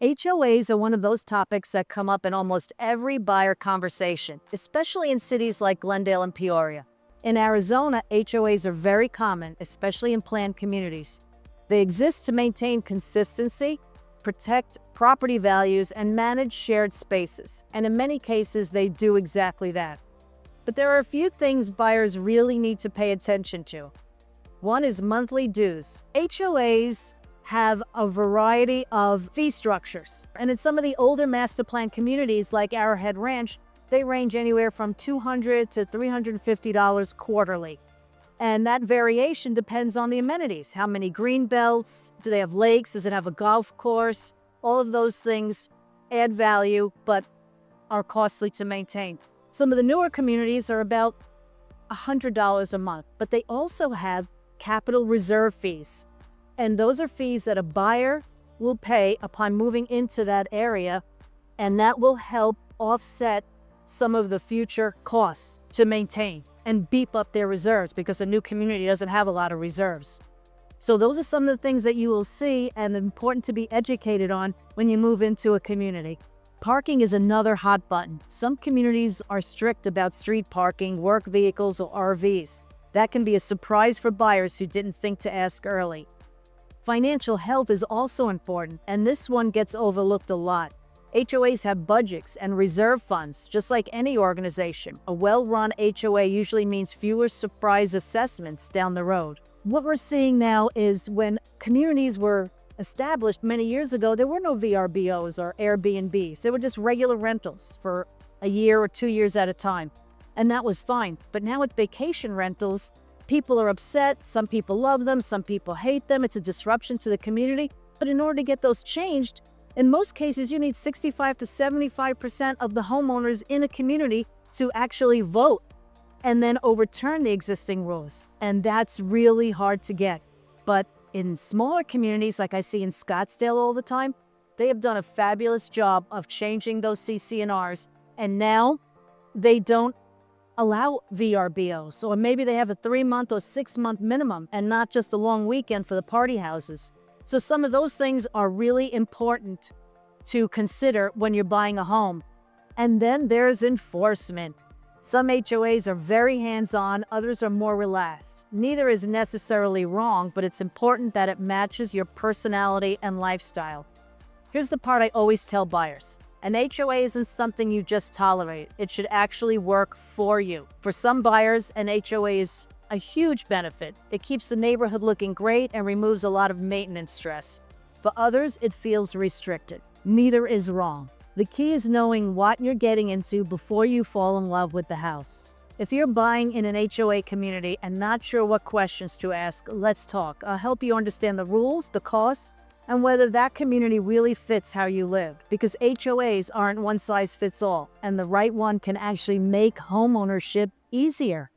HOAs are one of those topics that come up in almost every buyer conversation, especially in cities like Glendale and Peoria. In Arizona, HOAs are very common, especially in planned communities. They exist to maintain consistency, protect property values, and manage shared spaces. And in many cases, they do exactly that. But there are a few things buyers really need to pay attention to. One is monthly dues. HOAs have a variety of fee structures. And in some of the older master plan communities like Arrowhead Ranch, they range anywhere from $200 to $350 quarterly. And that variation depends on the amenities. How many green belts? Do they have lakes? Does it have a golf course? All of those things add value, but are costly to maintain. Some of the newer communities are about $100 a month, but they also have capital reserve fees. And those are fees that a buyer will pay upon moving into that area, and that will help offset some of the future costs to maintain and beef up their reserves, because a new community doesn't have a lot of reserves. So those are some of the things that you will see and important to be educated on when you move into a community. Parking is another hot button. Some communities are strict about street parking, work vehicles, or RVs. That can be a surprise for buyers who didn't think to ask early. Financial health is also important, and this one gets overlooked a lot. HOAs have budgets and reserve funds, just like any organization. A well-run HOA usually means fewer surprise assessments down the road. What we're seeing now is when communities were established many years ago, there were no VRBOs or Airbnbs. They were just regular rentals for a year or 2 years at a time, and that was fine. But now with vacation rentals, people are upset. Some people love them. Some people hate them. It's a disruption to the community. But in order to get those changed, in most cases, you need 65 to 75% of the homeowners in a community to actually vote and then overturn the existing rules. And that's really hard to get. But in smaller communities, like I see in Scottsdale all the time, they have done a fabulous job of changing those CC&Rs. And now they don't allow VRBOs, or maybe they have a 3-month or 6-month minimum and not just a long weekend for the party houses. So some of those things are really important to consider when you're buying a home. And then there's enforcement. Some HOAs are very hands-on, others are more relaxed. Neither is necessarily wrong, but it's important that it matches your personality and lifestyle. Here's the part I always tell buyers. An HOA isn't something you just tolerate. It should actually work for you. For some buyers, an HOA is a huge benefit. It keeps the neighborhood looking great and removes a lot of maintenance stress. For others, it feels restricted. Neither is wrong. The key is knowing what you're getting into before you fall in love with the house. If you're buying in an HOA community and not sure what questions to ask, let's talk. I'll help you understand the rules, the costs, and whether that community really fits how you live. Because HOAs aren't one size fits all, and the right one can actually make homeownership easier.